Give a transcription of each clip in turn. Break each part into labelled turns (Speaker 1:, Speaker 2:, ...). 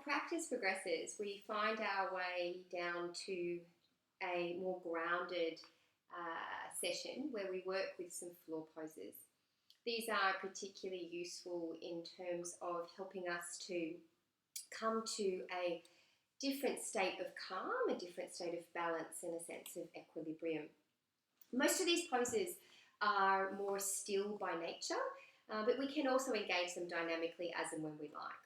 Speaker 1: practice progresses, we find our way down to a more grounded session where we work with some floor poses. These are particularly useful in terms of helping us to come to a different state of calm, a different state of balance, and a sense of equilibrium. Most of these poses are more still by nature, but we can also engage them dynamically as and when we like.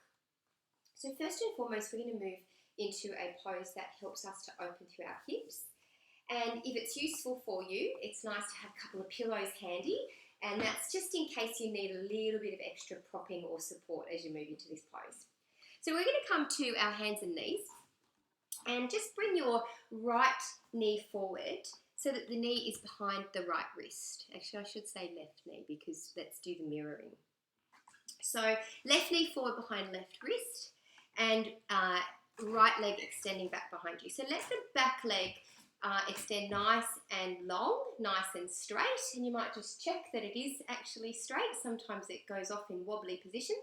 Speaker 1: So first and foremost, we're going to move into a pose that helps us to open through our hips. And if it's useful for you, it's nice to have a couple of pillows handy, and that's just in case you need a little bit of extra propping or support as you move into this pose. So we're going to come to our hands and knees, and just bring your right knee forward so that the knee is behind the right wrist. Actually, I should say left knee because let's do the mirroring. So left knee forward behind left wrist, and right leg extending back behind you. So let the back leg extend nice and long, nice and straight, and you might just check that it is actually straight. Sometimes it goes off in wobbly positions.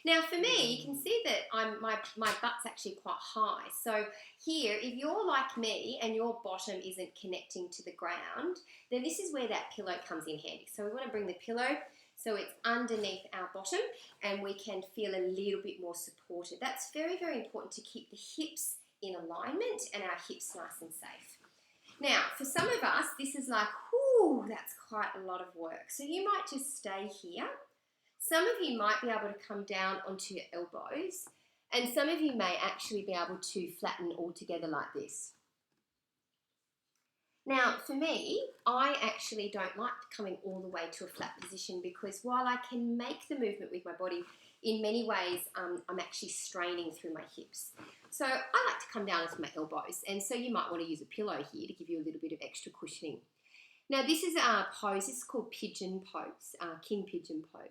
Speaker 1: Now for me, you can see that my butt's actually quite high. So here, if you're like me and your bottom isn't connecting to the ground, then this is where that pillow comes in handy. So we want to bring the pillow so it's underneath our bottom and we can feel a little bit more supported. That's very, very important to keep the hips in alignment and our hips nice and safe. Now, for some of us, this is like, whoo, that's quite a lot of work. So you might just stay here. Some of you might be able to come down onto your elbows, and some of you may actually be able to flatten all together like this. Now, for me, I actually don't like coming all the way to a flat position because while I can make the movement with my body, in many ways, I'm actually straining through my hips. So I like to come down onto my elbows, and so you might want to use a pillow here to give you a little bit of extra cushioning. Now, this is a pose. This is called pigeon pose, king pigeon pose.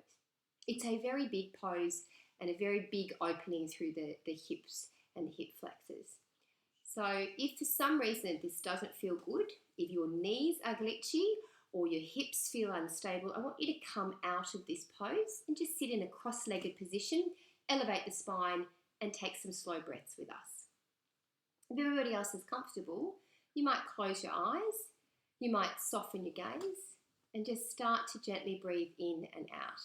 Speaker 1: It's a very big pose and a very big opening through the hips and the hip flexors. So if for some reason this doesn't feel good, if your knees are glitchy or your hips feel unstable, I want you to come out of this pose and just sit in a cross-legged position, elevate the spine, and take some slow breaths with us. If everybody else is comfortable, you might close your eyes, you might soften your gaze, and just start to gently breathe in and out.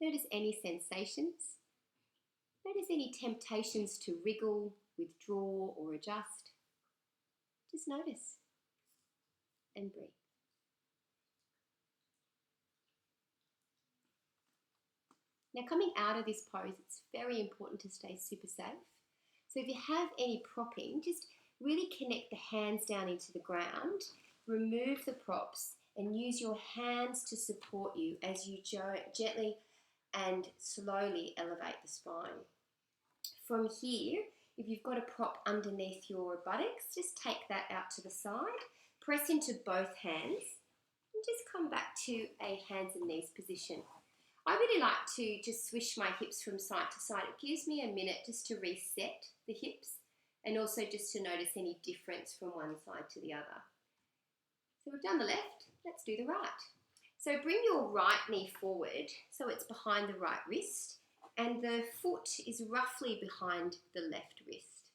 Speaker 1: Notice any sensations. Notice any temptations to wriggle, withdraw, or adjust. Just notice and breathe. Now, coming out of this pose, it's very important to stay super safe. So if you have any propping, just really connect the hands down into the ground, remove the props, and use your hands to support you as you gently and slowly elevate the spine. From here, if you've got a prop underneath your buttocks, just take that out to the side, press into both hands, and just come back to a hands and knees position. I really like to just swish my hips from side to side. It gives me a minute just to reset the hips and also just to notice any difference from one side to the other. So we've done the left, let's do the right. So bring your right knee forward so it's behind the right wrist and the foot is roughly behind the left wrist.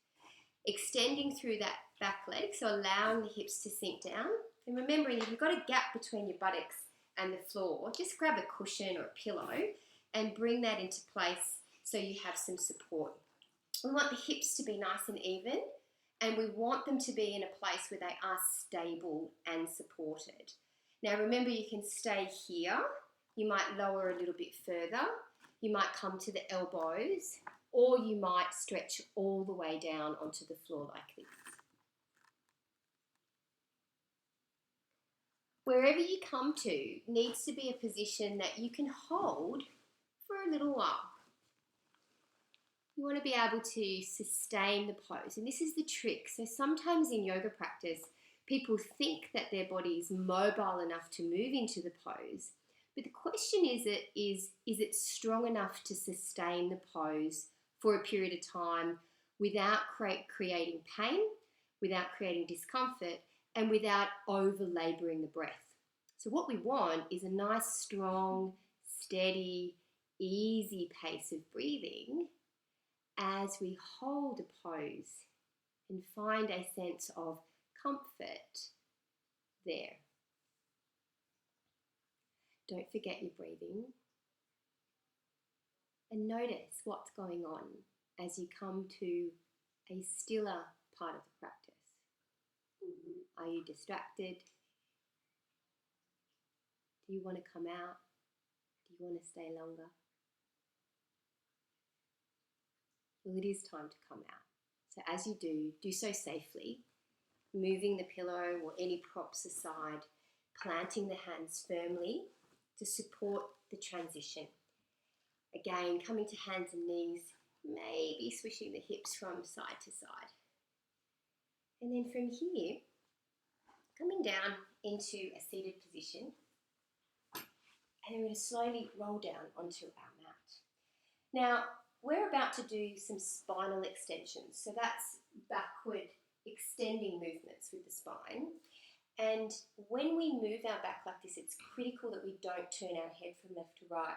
Speaker 1: Extending through that back leg, so allowing the hips to sink down. And remembering if you've got a gap between your buttocks and the floor, just grab a cushion or a pillow and bring that into place so you have some support. We want the hips to be nice and even and we want them to be in a place where they are stable and supported. Now remember, you can stay here, you might lower a little bit further, you might come to the elbows, or you might stretch all the way down onto the floor like this. Wherever you come to needs to be a position that you can hold for a little while. You want to be able to sustain the pose, and this is the trick. So sometimes in yoga practice, people think that their body is mobile enough to move into the pose, but the question is it strong enough to sustain the pose for a period of time without creating pain, without creating discomfort, and without over-labouring the breath. So what we want is a nice, strong, steady, easy pace of breathing as we hold a pose and find a sense of comfort there. Don't forget your breathing and notice what's going on as you come to a stiller part of the practice. Are you distracted? Do you want to come out? Do you want to stay longer? Well, it is time to come out. So as you do so safely, moving the pillow or any props aside, planting the hands firmly to support the transition. Again, coming to hands and knees, maybe swishing the hips from side to side. And then from here, coming down into a seated position, and then we're going to slowly roll down onto our mat. Now, we're about to do some spinal extensions. So that's backward extending movements with the spine. And when we move our back like this, it's critical that we don't turn our head from left to right.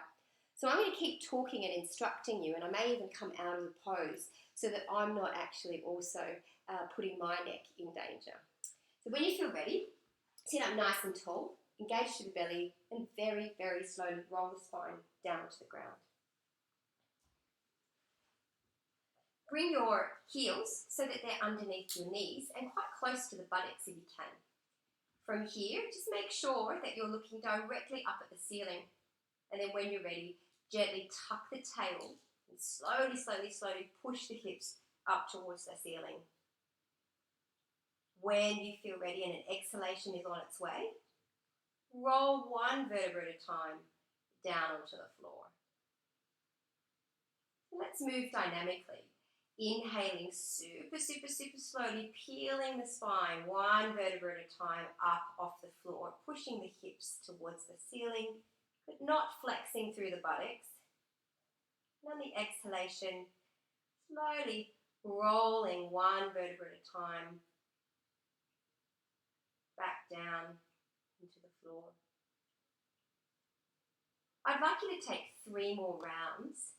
Speaker 1: So I'm going to keep talking and instructing you, and I may even come out of the pose so that I'm not actually also putting my neck in danger. So when you feel ready, sit up nice and tall, engage to the belly, and very, very slowly roll the spine down to the ground. Bring your heels so that they're underneath your knees and quite close to the buttocks if you can. From here, just make sure that you're looking directly up at the ceiling. And then when you're ready, gently tuck the tail and slowly, slowly, slowly push the hips up towards the ceiling. When you feel ready and an exhalation is on its way, roll one vertebra at a time down onto the floor. Let's move dynamically. Inhaling super, super, super slowly, peeling the spine one vertebra at a time up off the floor, pushing the hips towards the ceiling, but not flexing through the buttocks. And on the exhalation, slowly rolling one vertebra at a time back down into the floor. I'd like you to take 3 more rounds.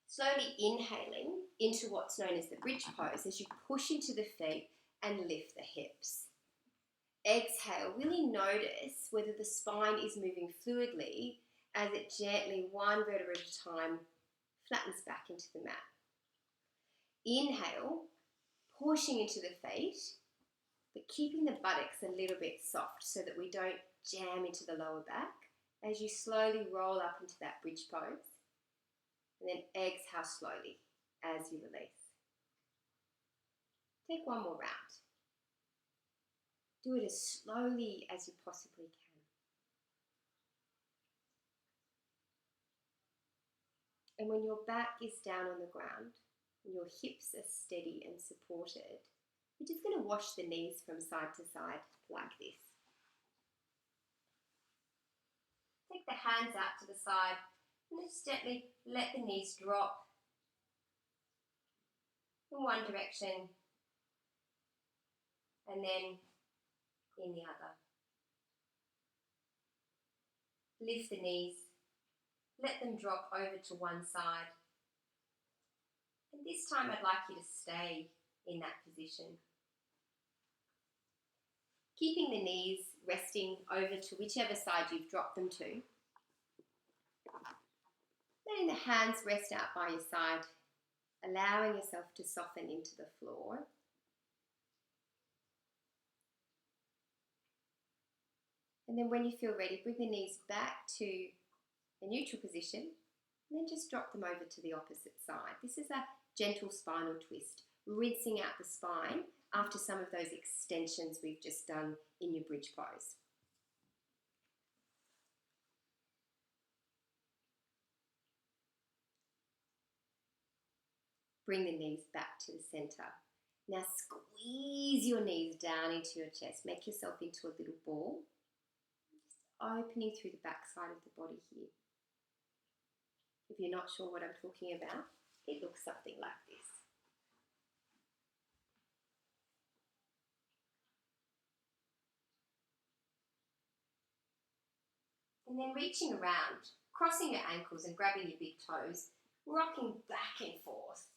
Speaker 1: Slowly inhaling into what's known as the bridge pose as you push into the feet and lift the hips. Exhale, really notice whether the spine is moving fluidly as it gently, one vertebra at a time, flattens back into the mat. Inhale, pushing into the feet, but keeping the buttocks a little bit soft so that we don't jam into the lower back as you slowly roll up into that bridge pose. And then exhale slowly as you release. Take 1 more round. Do it as slowly as you possibly can. And when your back is down on the ground and your hips are steady and supported, you're just going to wash the knees from side to side like this. Take the hands out to the side and just gently let the knees drop in one direction and then in the other. Lift the knees, let them drop over to one side. And this time I'd like you to stay in that position. Keeping the knees resting over to whichever side you've dropped them to. Letting the hands rest out by your side, allowing yourself to soften into the floor. And then when you feel ready, bring the knees back to a neutral position and then just drop them over to the opposite side. This is a gentle spinal twist, rinsing out the spine after some of those extensions we've just done in your bridge pose. Bring the knees back to the center. Now squeeze your knees down into your chest. Make yourself into a little ball. Just opening through the back side of the body here. If you're not sure what I'm talking about, it looks something like this. And then reaching around, crossing your ankles and grabbing your big toes, rocking back and forth,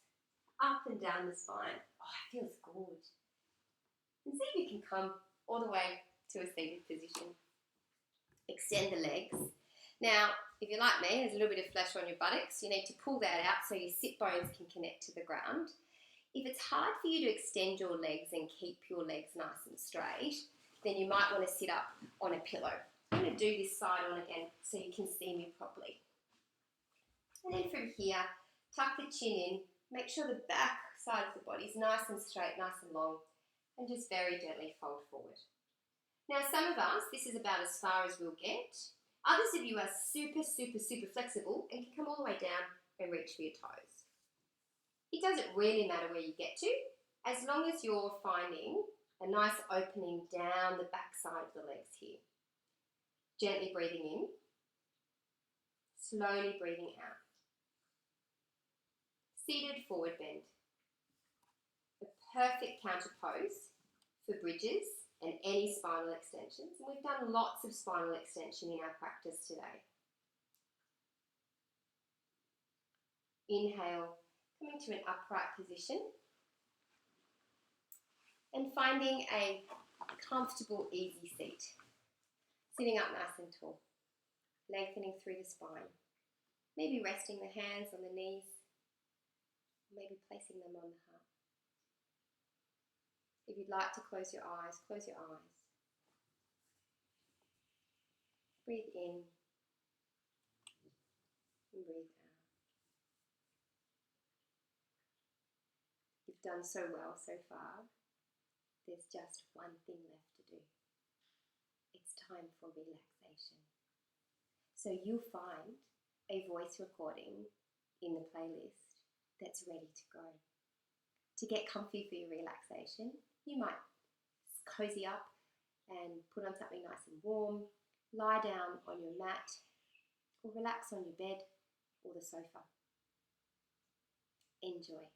Speaker 1: up and down the spine. Oh, it feels good. And see if you can come all the way to a seated position. Extend the legs. Now, if you're like me, there's a little bit of flesh on your buttocks. You need to pull that out so your sit bones can connect to the ground. If it's hard for you to extend your legs and keep your legs nice and straight, then you might want to sit up on a pillow. I'm going to do this side on again so you can see me properly. And then from here, tuck the chin in, make sure the back side of the body is nice and straight, nice and long, and just very gently fold forward. Now, some of us, this is about as far as we'll get. Others of you are super, super, super flexible and can come all the way down and reach for your toes. It doesn't really matter where you get to, as long as you're finding a nice opening down the back side of the legs here. Gently breathing in, slowly breathing out. Seated forward bend. A perfect counter pose for bridges and any spinal extensions. And we've done lots of spinal extension in our practice today. Inhale, coming to an upright position and finding a comfortable, easy seat. Sitting up nice and tall, lengthening through the spine. Maybe resting the hands on the knees, maybe placing them on the heart. If you'd like to close your eyes, close your eyes. Breathe in and breathe out. You've done so well so far. There's just one thing left to do. It's time for relaxation. So you'll find a voice recording in the playlist that's ready to go. To get comfy for your relaxation, you might cozy up and put on something nice and warm, lie down on your mat, or relax on your bed or the sofa. Enjoy.